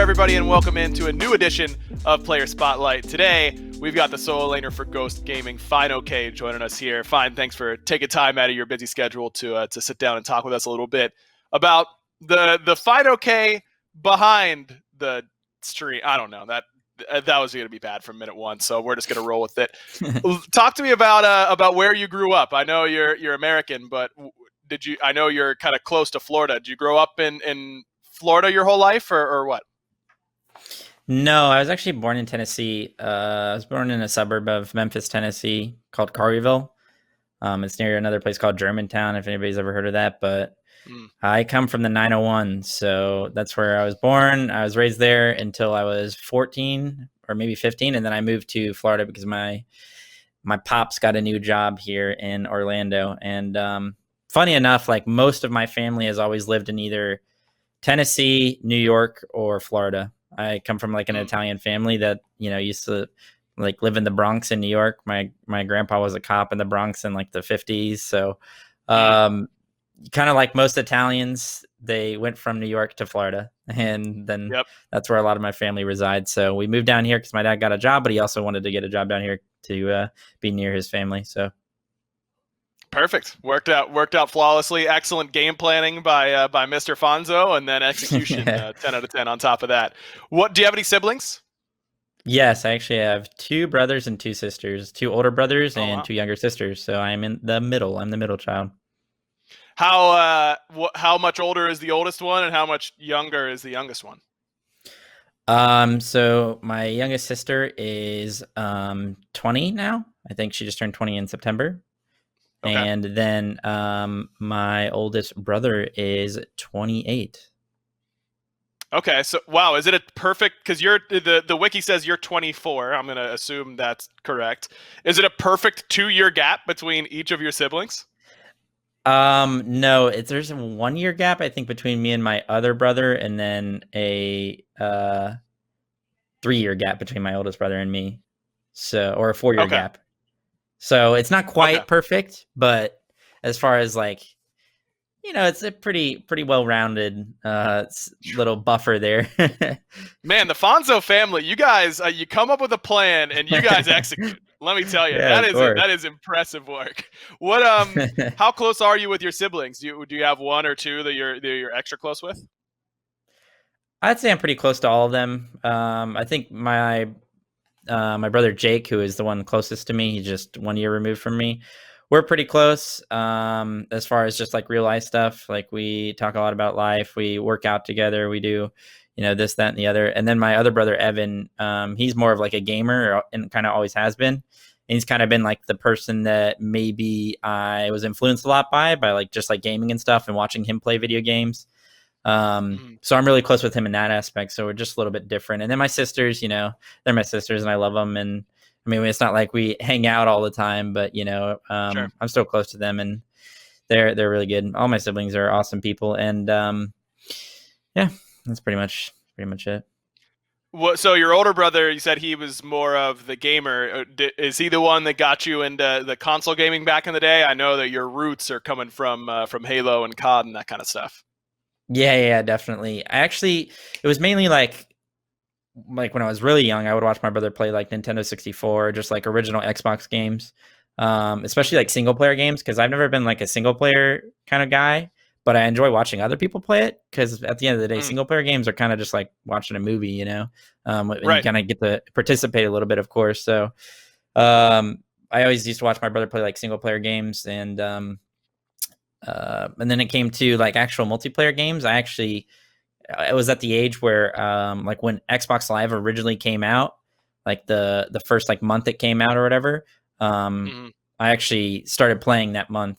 everybody, and welcome into a new edition of Player Spotlight. Today, we've got the solo laner for Ghost Gaming, Fineokay, joining us here. Fine, thanks for taking time out of your busy schedule to sit down and talk with us a little bit about the Fineokay behind the stream. I don't know, that was going to be bad from minute one, so we're just going to roll with it. Talk to me about where you grew up. I know you're American, but I know you're kind of close to Florida. Did you grow up in Florida your whole life, or what? No, I was actually born in Tennessee. I was born in a suburb of Memphis, Tennessee called Collierville. It's near another place called Germantown, if anybody's ever heard of that. But I come from the 901, so that's where I was born. I was raised there until I was 14 or maybe 15, and then I moved to Florida because my pops got a new job here in Orlando. And funny enough, like most of my family has always lived in either Tennessee, New York, or Florida. I come from like an Italian family that, used to like live in the Bronx in New York. My grandpa was a cop in the Bronx in like the 50s. So kind of like most Italians, they went from New York to Florida, and then that's where a lot of my family resides. So we moved down here because my dad got a job, but he also wanted to get a job down here to be near his family. So perfect. Worked out flawlessly. Excellent game planning by Mr. Fonzo, and then execution 10 out of 10 on top of that. What do you have any siblings? Yes, I actually have 2 brothers and 2 sisters, 2 older brothers and 2 younger sisters. So I'm in the middle. I'm the middle child. How much older is the oldest one, and how much younger is the youngest one? So my youngest sister is 20 now. I think she just turned 20 in September. Okay. And then my oldest brother is 28. Okay, so wow, is it a perfect, because the wiki says you're 24. I'm gonna assume that's correct. Is it a perfect 2-year gap between each of your siblings? No, there's a 1-year gap, I think, between me and my other brother, and then a 3-year gap between my oldest brother and me. So, or a 4-year gap. So it's not quite perfect, but as far as like, it's a pretty well-rounded little buffer there. Man, the Fonzo family, you guys, you come up with a plan and you guys execute. Let me tell you, that is impressive work. What how close are you with your siblings? Do you have one or two that you're extra close with? I'd say I'm pretty close to all of them. I think my brother Jake, who is the one closest to me, he's just 1 year removed from me. We're pretty close as far as just like real life stuff. Like we talk a lot about life. We work out together. We do, this, that, and the other. And then my other brother, Evan, he's more of like a gamer and kind of always has been. And he's kind of been like the person that maybe I was influenced a lot by like just like gaming and stuff and watching him play video games. So I'm really close with him in that aspect. So we're just a little bit different. And then my sisters, they're my sisters and I love them. And I mean, it's not like we hang out all the time, but sure. I'm still close to them, and they're really good. All my siblings are awesome people. And that's pretty much it. So your older brother, you said he was more of the gamer. Is he the one that got you into the console gaming back in the day? I know that your roots are coming from Halo and COD and that kind of stuff. Yeah, definitely. It was mainly like when I was really young, I would watch my brother play like Nintendo 64, just like original Xbox games, especially like single player games, because I've never been like a single player kind of guy, but I enjoy watching other people play it, because at the end of the day, single player games are kind of just like watching a movie, and you kind of get to participate a little bit, of course. So I always used to watch my brother play like single player games, and then it came to like actual multiplayer games. I was at the age where like when Xbox Live originally came out, like the first like month it came out or whatever, I actually started playing that month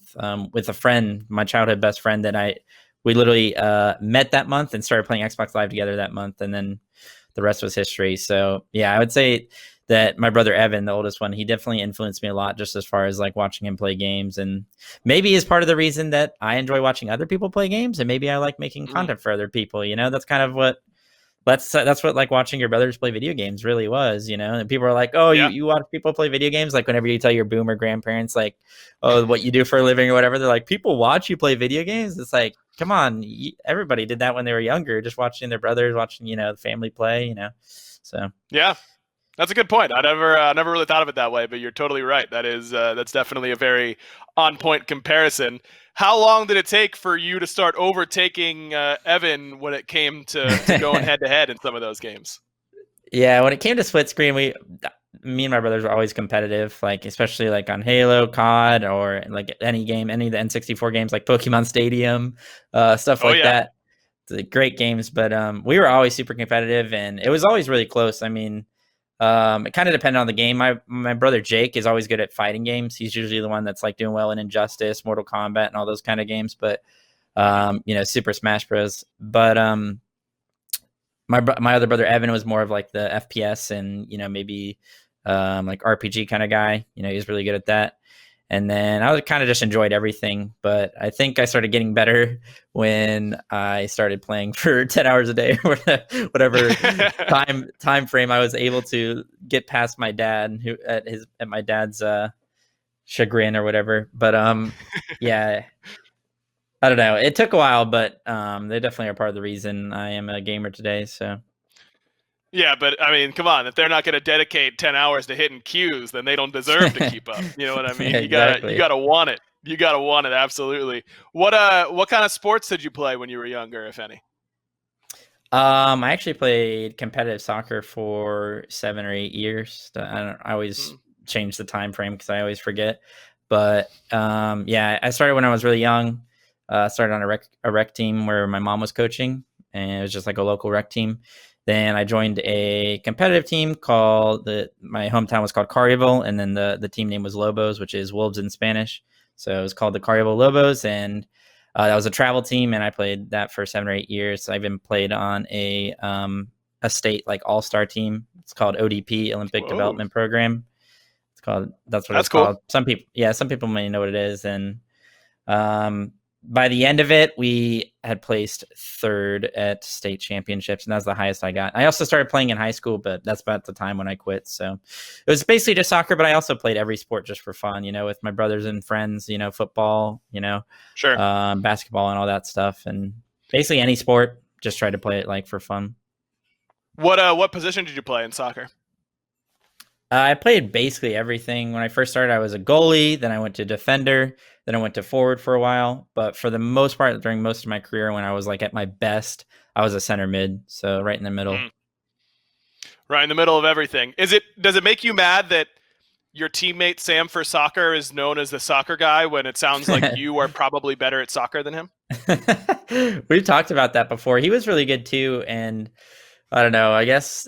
with a friend, my childhood best friend, that we literally met that month and started playing Xbox Live together that month, and then the rest was history. So yeah, I would say that my brother Evan, the oldest one, he definitely influenced me a lot, just as far as like watching him play games, and maybe is part of the reason that I enjoy watching other people play games, and maybe I like making content for other people. That's kind of what That's what like watching your brothers play video games really was, And people are like, "Oh, Yeah. you watch people play video games?" Like whenever you tell your boomer grandparents like, "Oh, what you do for a living or whatever," they're like, "People watch you play video games." It's like, come on, everybody did that when they were younger, just watching their brothers, watching the family play, So Yeah. That's a good point. I never really thought of it that way, but you're totally right. That's definitely a very on point comparison. How long did it take for you to start overtaking Evan when it came to going head to head in some of those games? yeah, when it came to split screen, me and my brothers were always competitive, like especially like on Halo, COD, or like any game, any of the N64 games, like Pokemon Stadium, stuff Oh like yeah. that. Great games, but we were always super competitive, and it was always really close. I mean, it kind of depended on the game. My brother Jake is always good at fighting games. He's usually the one that's like doing well in Injustice, Mortal Kombat, and all those kind of games. But Super Smash Bros. But my other brother Evan was more of like the FPS and maybe like RPG kind of guy. He was really good at that. And then I kind of just enjoyed everything, but I think I started getting better when I started playing for 10 hours a day, whatever time frame I was able to get past my dad, who at my dad's chagrin or whatever. But yeah, I don't know. It took a while, but they definitely are part of the reason I am a gamer today. So Yeah, but I mean, come on. If they're not going to dedicate 10 hours to hitting cues, then they don't deserve to keep up. You know what I mean? exactly. You gotta want it. You gotta want it. Absolutely. What kind of sports did you play when you were younger, if any? I actually played competitive soccer for 7 or 8 years. I always change the time frame because I always forget. But yeah, I started when I was really young. Started on a rec team where my mom was coaching, and it was just like a local rec team. Then I joined a competitive team called my hometown was called Carrierville, and then the team name was Lobos, which is wolves in Spanish. So it was called the Carrierville Lobos, and that was a travel team, and I played that for 7 or 8 years. I even played on a state like all-star team. It's called ODP, Olympic Whoa. Development Program. That's what That's it's cool. called. Some people may know what it is, and by the end of it, we had placed third at state championships, and that was the highest I got. I also started playing in high school, but that's about the time when I quit. So it was basically just soccer, but I also played every sport just for fun, with my brothers and friends, football, Sure. basketball and all that stuff. And basically any sport, just try to play it like for fun. What position did you play in soccer? I played basically everything. When I first started, I was a goalie. Then I went to defender. Then I went to forward for a while. But for the most part, during most of my career, when I was like at my best, I was a center mid. So right in the middle. Right in the middle of everything. Does it make you mad that your teammate Sam for soccer is known as the soccer guy when it sounds like you are probably better at soccer than him? We've talked about that before. He was really good too. And I don't know. I guess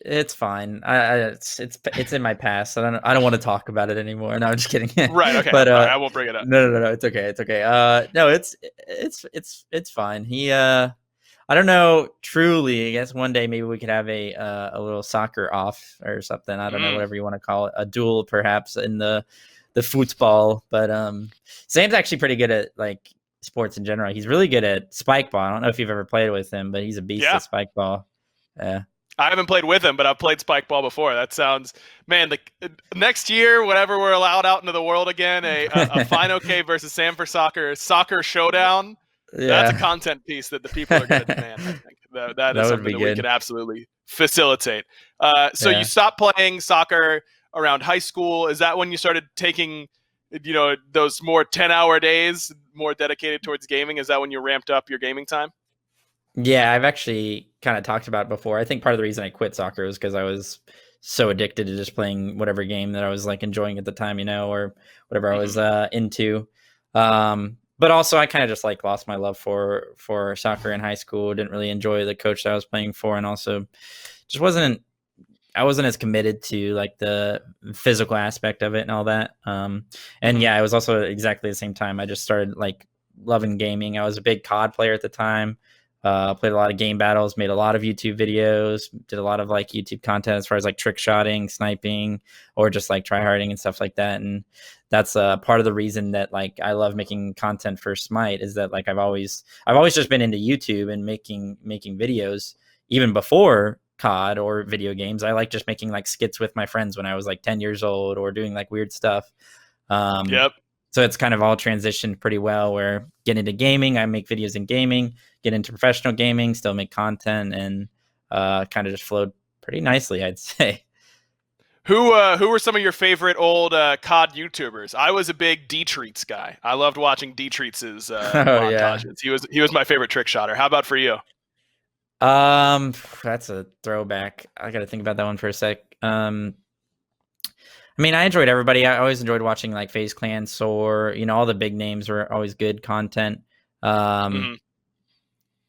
it's fine. It's in my past. I don't want to talk about it anymore. No, I'm just kidding. Right. Okay. But I won't bring it up. no. It's okay. It's okay. No, it's fine. I don't know. Truly, I guess one day maybe we could have a little soccer off or something. I don't know, whatever you want to call it, a duel perhaps in the football. But Sam's actually pretty good at like sports in general. He's really good at spike ball. I don't know if you've ever played with him, but he's a beast at spike ball. Yeah. I haven't played with him, but I've played spike ball before. That sounds, man, next year, whenever we're allowed out into the world again, a Fineokay versus Sam for soccer showdown. Yeah. That's a content piece that the people are going to demand, I think. That is something that we can absolutely facilitate. So you stopped playing soccer around high school. Is that when you started taking, those more 10-hour days, more dedicated towards gaming? Is that when you ramped up your gaming time? Yeah, I've actually kind of talked about it before. I think part of the reason I quit soccer was because I was so addicted to just playing whatever game that I was like enjoying at the time, or whatever I was into. But also I kind of just like lost my love for soccer in high school. Didn't really enjoy the coach that I was playing for, and also just I wasn't as committed to like the physical aspect of it and all that. And yeah, it was also exactly the same time I just started like loving gaming. I was a big COD player at the time. Played a lot of game battles, made a lot of YouTube videos, did a lot of like YouTube content as far as like trick shotting, sniping, or just like tryharding and stuff like that. And that's part of the reason that like I love making content for SMITE is that like I've always just been into YouTube and making videos, even before COD or video games. I like just making like skits with my friends when I was like 10 years old or doing like weird stuff. Yep. So it's kind of all transitioned pretty well where get into gaming, I make videos in gaming, get into professional gaming, still make content, and kind of just flowed pretty nicely, I'd say. Who were some of your favorite old COD YouTubers? I was a big D-Treats guy. I loved watching D-Treats' Oh yeah. montages. He was my favorite trick shotter. How about for you? That's a throwback. I got to think about that one for a sec. I mean, I enjoyed everybody. I always enjoyed watching like FaZe Clan, Soar. All the big names were always good content. Mhm.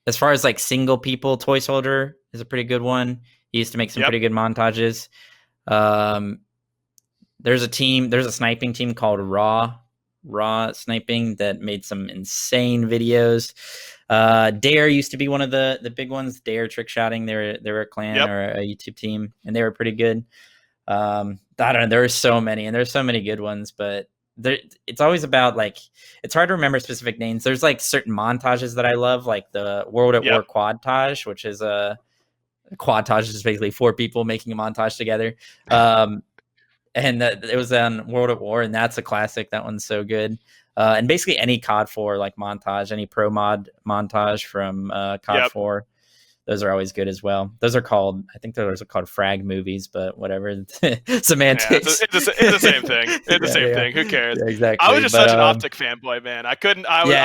As far as like single people, Toy Soldier is a pretty good one. He used to make some Yep. pretty good montages. There's a sniping team called Raw Sniping that made some insane videos. Dare used to be one of the big ones. Dare Trick Shotting. They were a clan Yep. or a YouTube team, and they were pretty good. I don't know. There are so many, and there's so many good ones, but it's always about like it's hard to remember specific names. There's like certain montages that I love, like the World at War quadtage, which is a quadtage is basically 4 people making a montage together. And it was on World at War, and that's a classic. That one's so good. And basically any COD 4 like montage, any pro mod montage from COD 4. Those are always good as well. Those are called, I think those are called frag movies, but whatever. Semantics. Yeah, it's the same thing. It's the same thing. Who cares? Yeah, exactly. I was just such an Optic fanboy, man. I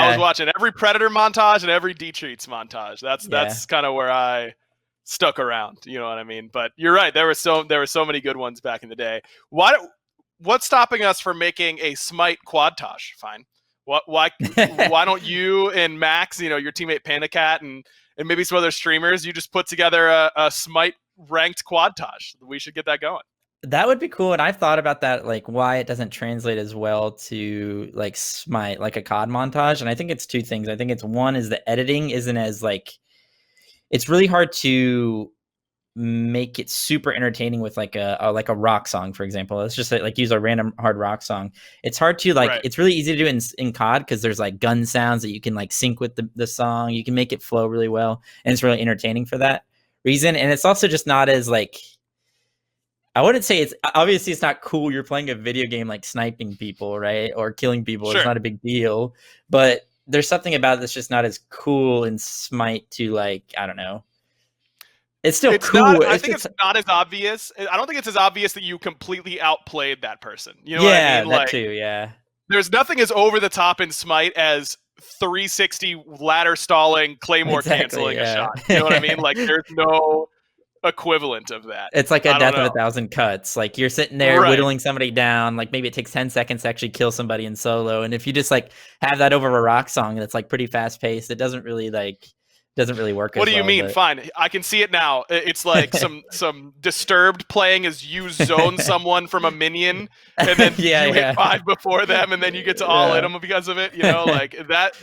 was watching every Predator montage and every D-Treats montage. That's kind of where I stuck around. You know what I mean? But you're right. There were so many good ones back in the day. What's stopping us from making a SMITE quadtage? Fine. Why don't you and Max, your teammate PandaCat and maybe some other streamers, you just put together a SMITE ranked quadtage? We should get that going. That would be cool. And I've thought about that, like why it doesn't translate as well to like SMITE, like a COD montage. And I think it's 2 things. I think it's one is the editing isn't as like, it's really hard to make it super entertaining with like a rock song, for example. Let's just say, like use a random hard rock song. It's hard to like, It's really easy to do in COD because there's like gun sounds that you can like sync with the song. You can make it flow really well, and it's really entertaining for that reason. And it's also just not as like, I wouldn't say it's obviously it's not cool. You're playing a video game like sniping people, right? Or killing people. Sure. It's not a big deal, but there's something about it that's just not as cool in SMITE to like, I don't know. It's still cool. I think it's not as obvious. I don't think it's as obvious that you completely outplayed that person. You know what I mean? That too, yeah. There's nothing as over the top in SMITE as 360 ladder stalling, claymore canceling a shot. You know what I mean? Like there's no equivalent of that. It's like a death of 1,000 cuts. Like you're sitting there whittling somebody down. Like maybe it takes 10 seconds to actually kill somebody in solo. And if you just like have that over a rock song that's like pretty fast paced, it doesn't really work. What do you mean? But... Fine, I can see it now. It's like some Disturbed playing as you zone someone from a minion, and then you hit 5 before them, and then you get to all hit them because of it. Like that.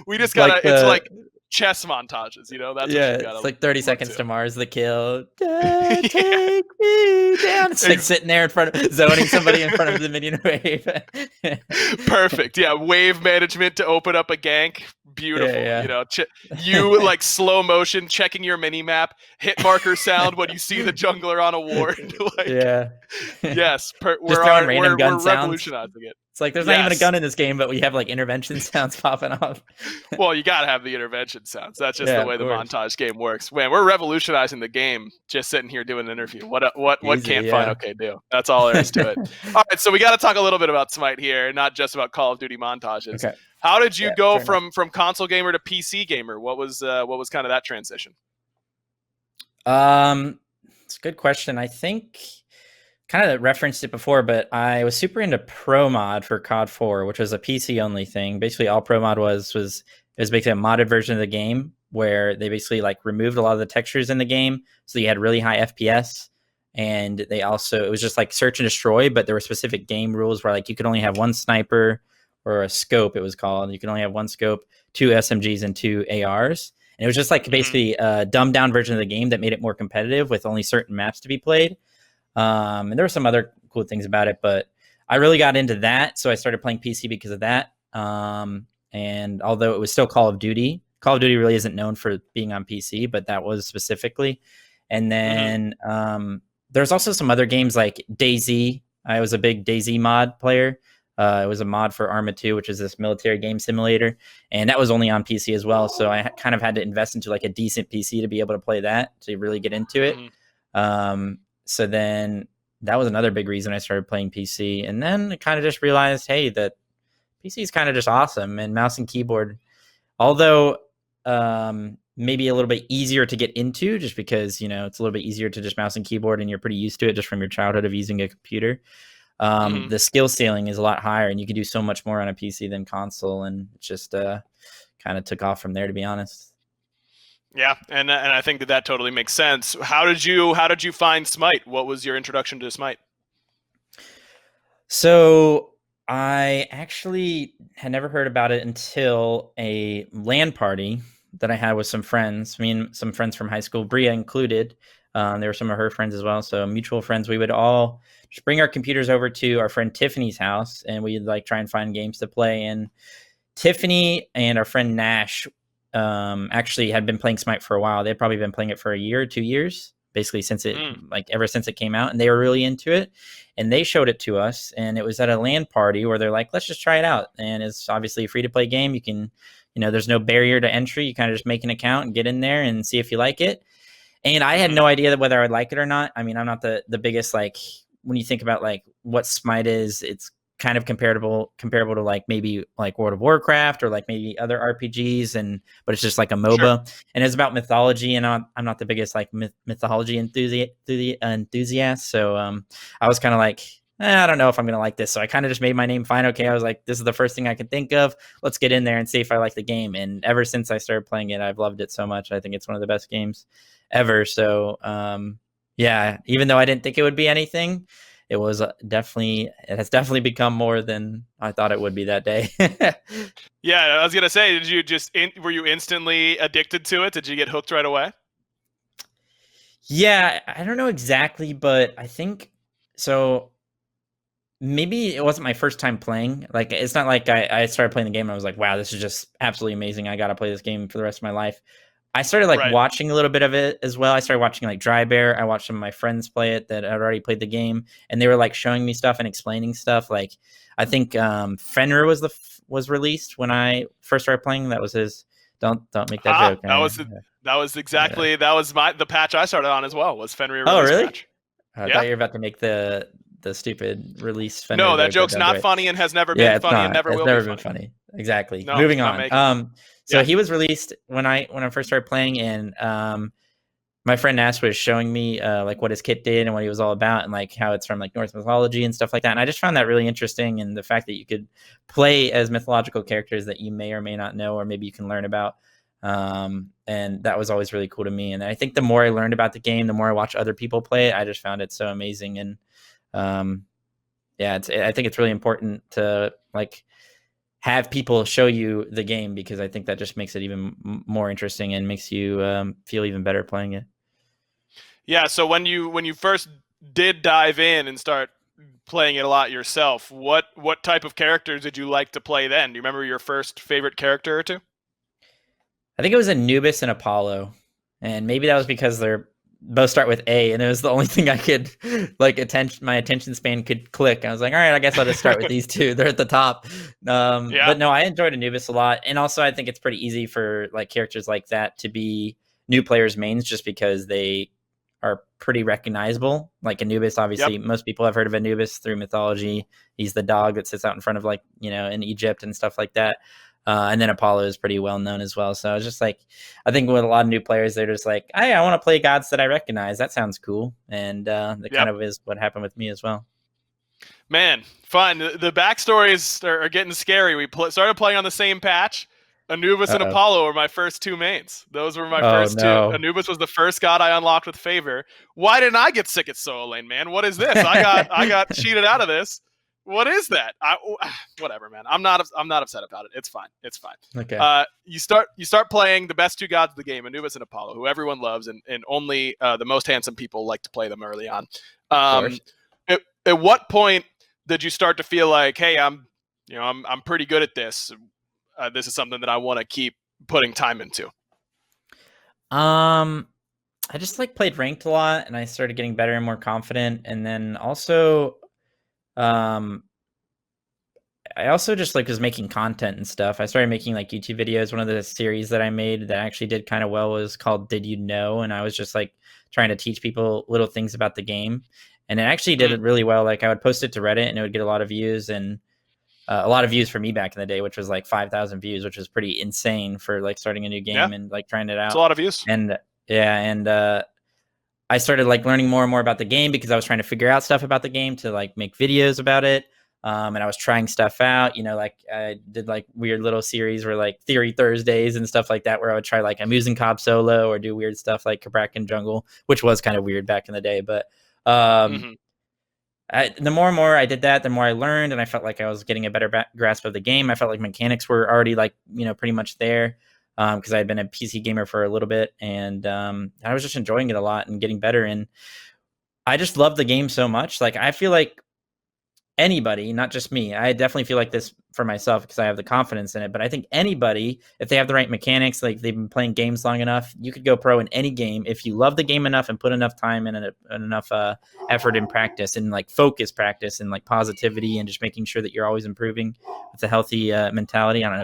We just gotta. It's like chess montages. That's what you gotta. It's like 30 seconds to Mars the kill. Take me down. It's like sitting there in front of zoning somebody in front of the minion wave. Perfect. Yeah, wave management to open up a gank. Beautiful. You like slow motion checking your mini map, hit marker sound when you see the jungler on a ward. Yes, we're revolutionizing it. It's like there's not even a gun in this game, but we have like intervention sounds popping off. Well, you gotta have the intervention sounds. That's just the way the montage game works. Man, we're revolutionizing the game just sitting here doing an interview. What can't Fineokay do? That's all there is to it. All right, so we got to talk a little bit about SMITE here, not just about Call of Duty montages. Okay. How did you go from console gamer to PC gamer? What was kind of that transition? It's a good question. I think kind of referenced it before, but I was super into Pro Mod for COD 4, which was a PC only thing. Basically, all Pro Mod was basically a modded version of the game where they basically like removed a lot of the textures in the game, so you had really high FPS. And it was just like search and destroy, but there were specific game rules where like you could only have 1 sniper or a scope, it was called. You can only have 1 scope, 2 SMGs, and 2 ARs. And it was just like basically a dumbed down version of the game that made it more competitive with only certain maps to be played. And there were some other cool things about it, but I really got into that. So I started playing PC because of that. And although it was still Call of Duty, Call of Duty really isn't known for being on PC, but that was specifically. And Mm-hmm. then there's also some other games like DayZ. I was a big DayZ mod player. It was a mod for Arma 2, which is this military game simulator, and that was only on PC as well. So I kind of had to invest into like a decent PC to be able to play that, to really get into it. Mm-hmm. So then that was another big reason I started playing PC, and then I kind of just realized, hey, that PC is kind of just awesome, and mouse and keyboard, although maybe a little bit easier to get into, just because it's a little bit easier to just mouse and keyboard, and you're pretty used to it just from your childhood of using a computer. Mm-hmm. The skill ceiling is a lot higher, and you can do so much more on a PC than console, and it just kind of took off from there, to be honest. Yeah, and I think that totally makes sense. How did you find Smite? What was your introduction to Smite? So I actually had never heard about it until a LAN party that I had with some friends. Me and some friends from high school, Bria included. There were some of her friends as well. So mutual friends. We would all just bring our computers over to our friend Tiffany's house, and we'd like try and find games to play. And Tiffany and our friend Nash actually had been playing Smite for a while. They'd probably been playing it for a year or 2 years, basically ever since it came out, and they were really into it. And they showed it to us, and it was at a LAN party where they're like, let's just try it out. And it's obviously a free to play game. You can, there's no barrier to entry. You kind of just make an account and get in there and see if you like it. And I had no idea whether I'd like it or not. I mean, I'm not the biggest, like, when you think about like what Smite is, it's kind of comparable to like maybe like World of Warcraft or like maybe other RPGs, but it's just like a MOBA. Sure. And it's about mythology, and I'm not the biggest like mythology enthusiast. So I was kind of like, I don't know if I'm gonna like this. So I kind of just made my name Fineokay. I was like, this is the first thing I could think of. Let's get in there and see if I like the game. And ever since I started playing it, I've loved it so much. I think it's one of the best games ever. So yeah, even though I didn't think it would be anything, it has definitely become more than I thought it would be that day. Yeah, I was gonna say, did you were you instantly addicted to it? Did you get hooked right away? Yeah, I don't know exactly, but I think so. Maybe it wasn't my first time playing. Like, it's not like I started playing the game and I was like, wow, this is just absolutely amazing. I got to play this game for the rest of my life. I started like watching a little bit of it as well. I started watching like Dry Bear. I watched some of my friends play it that had already played the game, and they were like showing me stuff and explaining stuff. Like, I think Fenrir was released when I first started playing. That was his. Don't make that joke. That was exactly the patch I started on as well. Was Fenrir release? Oh, really? Patch. I thought you were about to make the stupid release Fenrir. No, that joke's not funny and has never been funny and never will be funny. Exactly. No, moving on. So he was released when I first started playing, and my friend Nash was showing me like what his kit did and what he was all about, and like how it's from like Norse mythology and stuff like that. And I just found that really interesting, and the fact that you could play as mythological characters that you may or may not know, or maybe you can learn about. And that was always really cool to me. And I think the more I learned about the game, the more I watched other people play it, I just found it so amazing. And yeah, I think it's really important to like have people show you the game, because I think that just makes it even more interesting and makes you feel even better playing it. Yeah. So when you first did dive in and start playing it a lot yourself, what type of characters did you like to play then? Do you remember your first favorite character or two? I think it was Anubis and Apollo, and maybe that was because they're both start with A, and it was the only thing I could like my attention span could click. I was like, all right, I guess I'll just start with these two. They're at the top. But no, I enjoyed Anubis a lot, and also I think it's pretty easy for like characters like that to be new players' mains, just because they are pretty recognizable. Like Anubis, obviously, most people have heard of Anubis through mythology. He's the dog that sits out in front of like in Egypt and stuff like that. And then Apollo is pretty well known as well. So I was just like, I think with a lot of new players, they're just like, hey, I want to play gods that I recognize. That sounds cool. And that kind of is what happened with me as well. Man, fun. The backstories are getting scary. We started playing on the same patch. Anubis and Apollo were my first two mains. Those were my first two. Anubis was the first god I unlocked with favor. Why didn't I get sick at solo lane, man? What is this? I got cheated out of this. What is that? Whatever, man. I'm not upset about it. It's fine. It's fine. Okay. You start playing the best two gods of the game, Anubis and Apollo, who everyone loves, and only the most handsome people like to play them early on. At what point did you start to feel like, hey, I'm pretty good at this. This is something that I want to keep putting time into? I just like played ranked a lot, and I started getting better and more confident. And then also, um, I also just like was making content and stuff. I started making like YouTube videos. One of the series that I made that actually did kind of well was called "Did You Know?" And I was just like trying to teach people little things about the game, and it actually did it really well. Like I would post it to Reddit, and it would get a lot of views, and a lot of views for me back in the day, which was like 5,000 views, which was pretty insane for like starting a new game and like trying it out. It's a lot of views. And yeah, and I started like learning more and more about the game because I was trying to figure out stuff about the game to like make videos about it. And I was trying stuff out, like I did like weird little series where like Theory Thursdays and stuff like that, where I would try like Amusing Cobb solo or do weird stuff like Kabrak and Jungle, which was kind of weird back in the day. But the more and more I did that, the more I learned, and I felt like I was getting a better grasp of the game. I felt like mechanics were already like, pretty much there. Because I had been a PC gamer for a little bit, and I was just enjoying it a lot and getting better. And I just love the game so much. Like I feel like anybody, not just me, I definitely feel like this for myself because I have the confidence in it. But I think anybody, if they have the right mechanics, like they've been playing games long enough, you could go pro in any game if you love the game enough and put enough time and enough effort and practice and like focus practice and like positivity and just making sure that you're always improving with a healthy mentality. I don't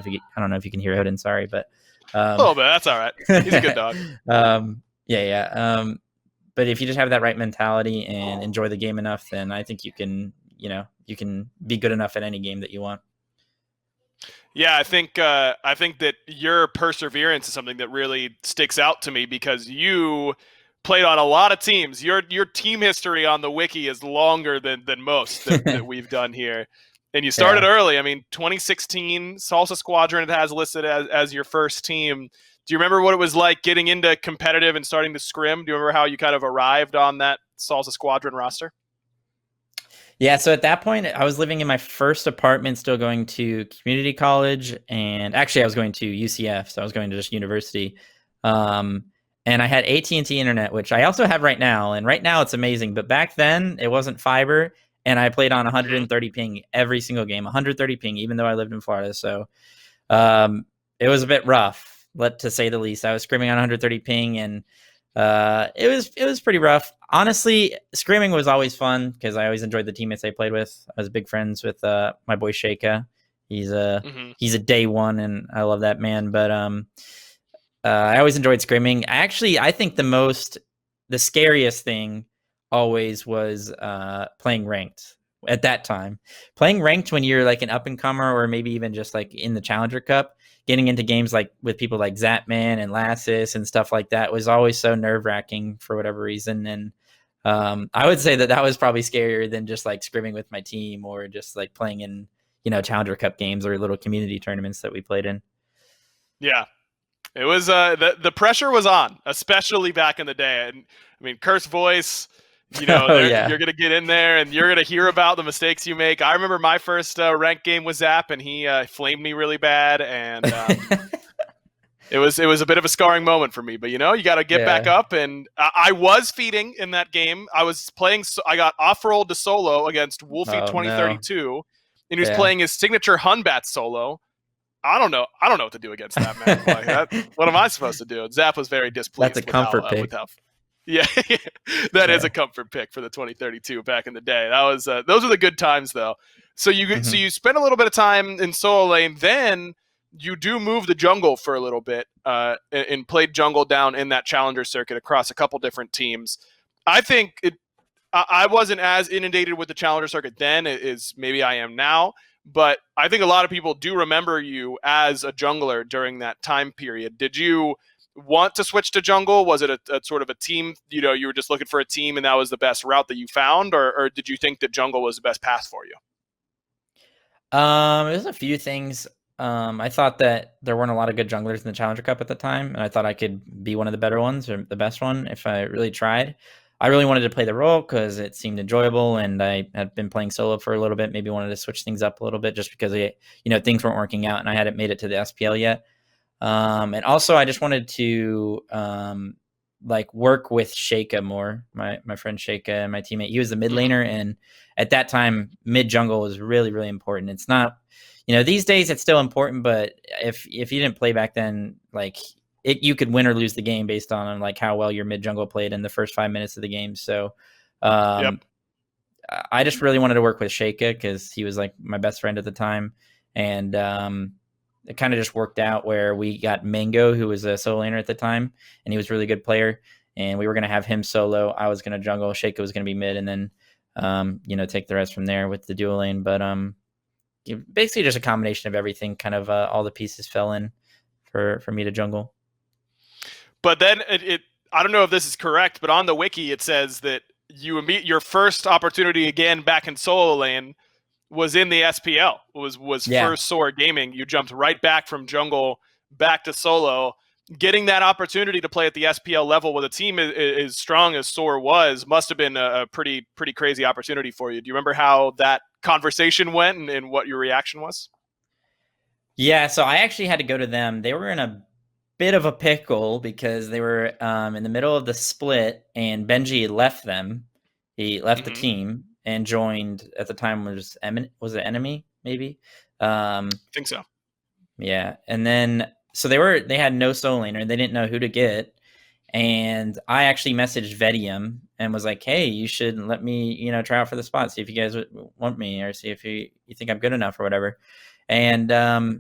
know if you can hear Odin. Sorry, but. A little bit. That's all right. He's a good dog. But if you just have that right mentality and enjoy the game enough, then I think you can be good enough at any game that you want. Yeah, I think that your perseverance is something that really sticks out to me because you played on a lot of teams. Your team history on the wiki is longer than most that we've done here. And you started early. I mean, 2016 Salsa Squadron, it has listed as your first team. Do you remember what it was like getting into competitive and starting to scrim? Do you remember how you kind of arrived on that Salsa Squadron roster? Yeah, so at that point, I was living in my first apartment, still going to community college. And actually, I was going to UCF, so I was going to just university. And I had AT&T internet, which I also have right now. And right now, it's amazing. But back then, it wasn't fiber. And I played on 130 ping every single game, 130 ping, even though I lived in Florida. So it was a bit rough, to say the least. I was scrimming on 130 ping, and it was pretty rough. Honestly, scrimming was always fun because I always enjoyed the teammates I played with. I was big friends with my boy Sheikah. He's a day one, and I love that man. But I always enjoyed scrimming. I think the scariest thing always was playing ranked at that time. Playing ranked when you're like an up and comer, or maybe even just like in the Challenger Cup, getting into games like with people like Zapman and Lassus and stuff like that was always so nerve wracking for whatever reason. And I would say that was probably scarier than just like scrimming with my team or just like playing in, Challenger Cup games or little community tournaments that we played in. Yeah. It was the pressure was on, especially back in the day. And I mean, Curse Voice, you're going to get in there and you're going to hear about the mistakes you make. I remember my first ranked game with Zap, and he flamed me really bad, and it was a bit of a scarring moment for me. But you got to get back up, and I was feeding in that game. I was playing. I got off-rolled to solo against Wolfie 2032, and he was playing his signature Hunbat solo. I don't know what to do against that, man. What am I supposed to do? Zap was very displeased. That's a comfort pick. Yeah, that is a comfort pick for the 2032 back in the day. That was those are the good times, though. So you spend a little bit of time in solo lane, then you do move the jungle for a little bit and played jungle down in that challenger circuit across a couple different teams. I think I wasn't as inundated with the challenger circuit then as maybe I am now. But I think a lot of people do remember you as a jungler during that time period. Did you want to switch to jungle? Was it a sort of a team, you were just looking for a team and that was the best route that you found? Or did you think that jungle was the best path for you? There's a few things. I thought that there weren't a lot of good junglers in the Challenger Cup at the time, and I thought I could be one of the better ones or the best one if I really tried. I really wanted to play the role because it seemed enjoyable, and I had been playing solo for a little bit. Maybe wanted to switch things up a little bit just because things weren't working out, and I hadn't made it to the SPL yet. And also, I just wanted to work with Sheikah more. My friend Sheikah, my teammate, he was the mid laner, and at that time, mid jungle was really, really important. It's not, these days it's still important, but if you didn't play back then, like you could win or lose the game based on like how well your mid jungle played in the first 5 minutes of the game. So Yep. um, I just really wanted to work with Sheikah because he was like my best friend at the time, and it kind of just worked out where we got Mango, who was a solo laner at the time, and he was a really good player, and we were going to have him solo. I was going to jungle, Sheikah was going to be mid, and then take the rest from there with the dual lane. But basically just a combination of everything. Kind of all the pieces fell in for me to jungle. But then I don't know if this is correct, but on the wiki it says that your first opportunity again back in solo lane was in the SPL. Was first Soar Gaming. You jumped right back from jungle back to solo. Getting that opportunity to play at the SPL level with a team as strong as Soar was must have been a pretty crazy opportunity for you. Do you remember how that conversation went and what your reaction was? Yeah, so I actually had to go to them. They were in a bit of a pickle because they were in the middle of the split, and Benji left them. He left the team and joined. At the time was it Enemy maybe? I think so. Yeah, and then so they had no solo laner. They didn't know who to get, and I actually messaged Vedium and was like, "Hey, you should let me try out for the spot. See if you guys want me, or see if you think I'm good enough or whatever." And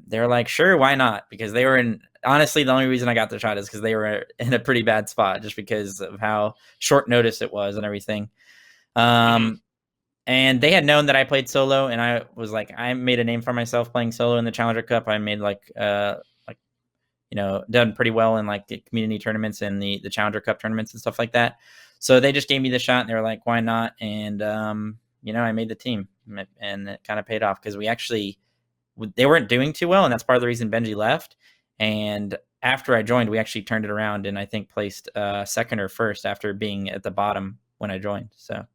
they were like, "Sure, why not?" Because they were in. Honestly, the only reason I got the shot is because they were in a pretty bad spot, just because of how short notice it was and everything. And they had known that I played solo, and I was like, I made a name for myself playing solo in the Challenger Cup. I made done pretty well in like the community tournaments and the Challenger Cup tournaments and stuff like that. So they just gave me the shot, and they were like, why not? And I made the team, and it kind of paid off because they weren't doing too well, and that's part of the reason Benji left. And after I joined, we actually turned it around, and I think placed second or first after being at the bottom when I joined. So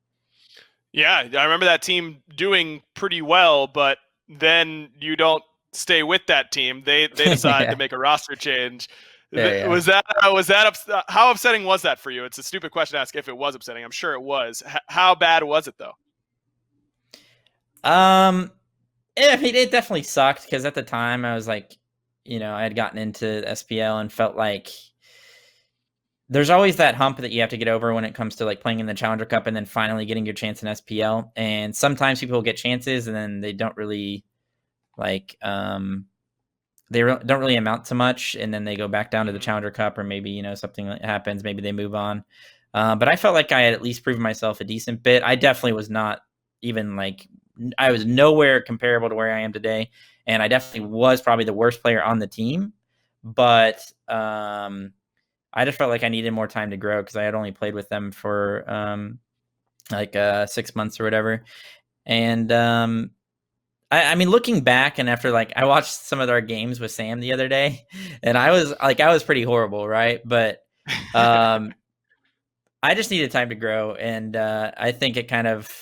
yeah, I remember that team doing pretty well, but then you don't stay with that team. They decide to make a roster change. Yeah. Was that how upsetting was that for you? It's a stupid question to ask if it was upsetting. I'm sure it was. How bad was it though? It definitely sucked because at the time I was like, I had gotten into SPL and felt like there's always that hump that you have to get over when it comes to like playing in the Challenger Cup and then finally getting your chance in SPL. And sometimes people get chances and then they don't really don't really amount to much, and then they go back down to the Challenger Cup, or maybe something happens, maybe they move on. But I felt like I had at least proven myself a decent bit. I definitely was not even I was nowhere comparable to where I am today, and I definitely was probably the worst player on the team. But I just felt like I needed more time to grow because I had only played with them for 6 months or whatever. And I mean, looking back and after I watched some of our games with Sam the other day, and I was pretty horrible, right? But I just needed time to grow, and I think it kind of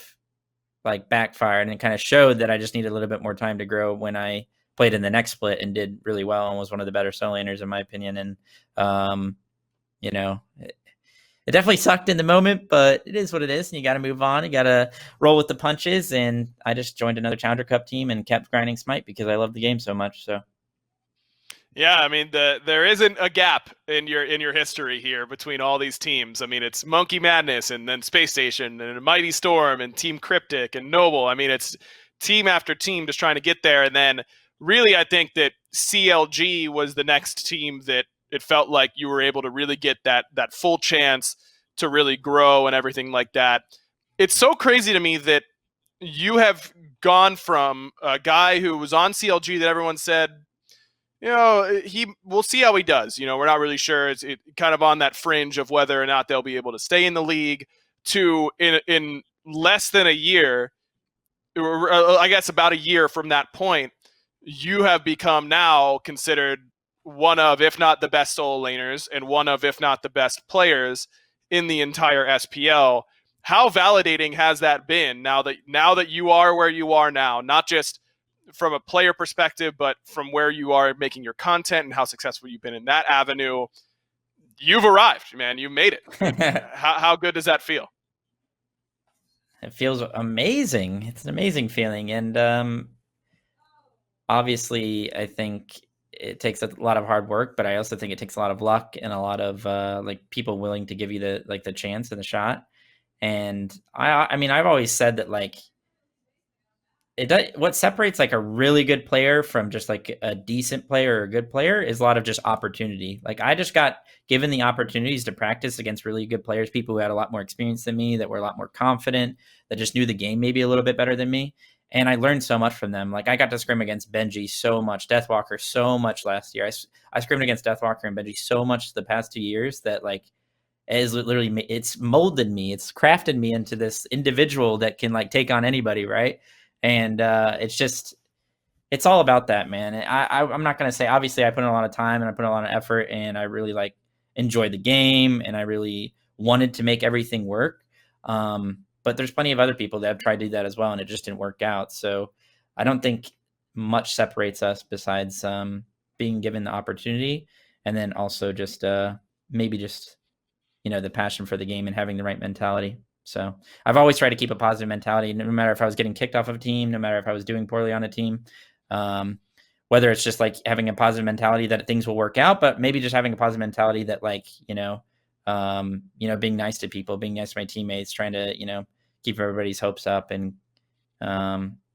backfired, and it kind of showed that I just needed a little bit more time to grow when I played in the next split and did really well and was one of the better solo laners in my opinion. And it definitely sucked in the moment, but it is what it is, and you got to move on. You got to roll with the punches, and I just joined another Challenger Cup team and kept grinding SMITE because I love the game so much. So, yeah, I mean, there isn't a gap in your history here between all these teams. I mean, it's Monkey Madness and then Space Station and Mighty Storm and Team Cryptic and Noble. I mean, it's team after team just trying to get there, and then really, I think that CLG was the next team that it felt like you were able to really get that full chance to really grow and everything like that. It's so crazy to me that you have gone from a guy who was on CLG that everyone said, we'll see how he does. We're not really sure. It's kind of on that fringe of whether or not they'll be able to stay in the league, to in less than a year, or I guess about a year from that point, you have become now considered one of, if not the best solo laners, and one of, if not the best players in the entire SPL. How validating has that been now that you are where you are now, not just from a player perspective, but from where you are making your content and how successful you've been in that avenue? You've arrived, man. You made it. How good does that feel? It feels amazing. It's an amazing feeling. And obviously, I think it takes a lot of hard work, but I also think it takes a lot of luck and a lot of like people willing to give you the chance and the shot. And I mean, I've always said that like it does, what separates like a really good player from just like a decent player or a good player is a lot of just opportunity. Like I just got given the opportunities to practice against really good players, people who had a lot more experience than me, that were a lot more confident, that just knew the game maybe a little bit better than me. And I learned so much from them. Like I got to scrim against Benji so much, Deathwalker so much last year. I scrimmed against Deathwalker and Benji so much the past 2 years that like it is literally, it's molded me, it's crafted me into this individual that can like take on anybody, right? And it's all about that, man. I'm not going to say, obviously I put in a lot of time and I put in a lot of effort and I really like enjoyed the game and I really wanted to make everything work. But there's plenty of other people that have tried to do that as well and it just didn't work out. So I don't think much separates us besides being given the opportunity and then also just maybe just, the passion for the game and having the right mentality. So I've always tried to keep a positive mentality, no matter if I was getting kicked off of a team, no matter if I was doing poorly on a team, whether it's just like having a positive mentality that things will work out, but maybe just having a positive mentality that like, being nice to people, being nice to my teammates, trying to, keep everybody's hopes up and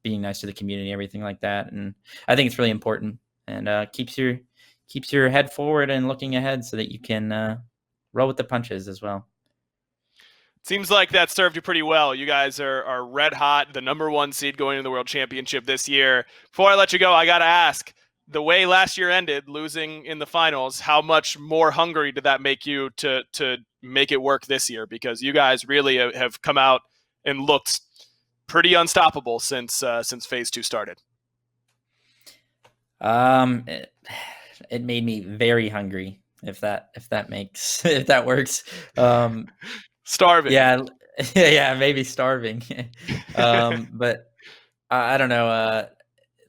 being nice to the community, everything like that. And I think it's really important and keeps your head forward and looking ahead so that you can roll with the punches as well. Seems like that served you pretty well. You guys are red hot, the #1 seed going into the World Championship this year. Before I let you go, I got to ask, the way last year ended, losing in the finals, how much more hungry did that make you to make it work this year? Because you guys really have come out and looked pretty unstoppable since Phase 2 started. It made me very hungry. If that works. Starving. Yeah, maybe starving. But I don't know.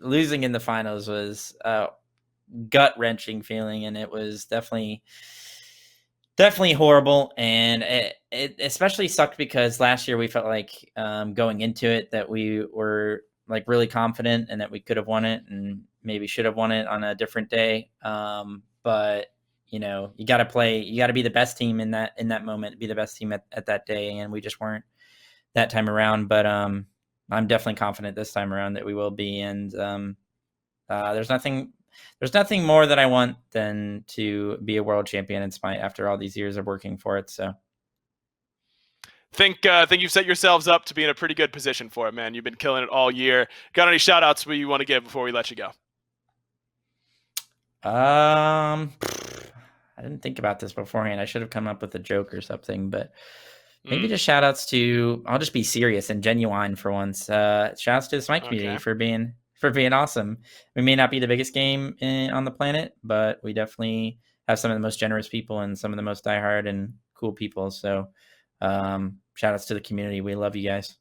Losing in the finals was a gut-wrenching feeling, and it was definitely horrible. And it especially sucked because last year we felt like going into it that we were like really confident and that we could have won it and maybe should have won it on a different day. But you got to be the best team in that moment, be the best team at that day. And we just weren't that time around, but I'm definitely confident this time around that we will be. And there's nothing more that I want than to be a world champion in SMITE after all these years of working for it. So think you've set yourselves up to be in a pretty good position for it, man. You've been killing it all year. Got any shout outs you want to give before we let you go? I didn't think about this beforehand. I should have come up with a joke or something, but maybe just shout outs to, I'll just be serious and genuine for once. Shout outs to the SMITE community for being awesome. We may not be the biggest game on the planet, but we definitely have some of the most generous people and some of the most diehard and cool people. So shout outs to the community. We love you guys.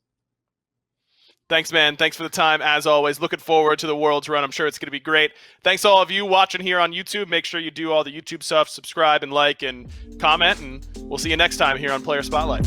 Thanks, man. Thanks for the time, as always. Looking forward to the World's Run. I'm sure it's going to be great. Thanks to all of you watching here on YouTube. Make sure you do all the YouTube stuff, subscribe and like and comment, and we'll see you next time here on Player Spotlight.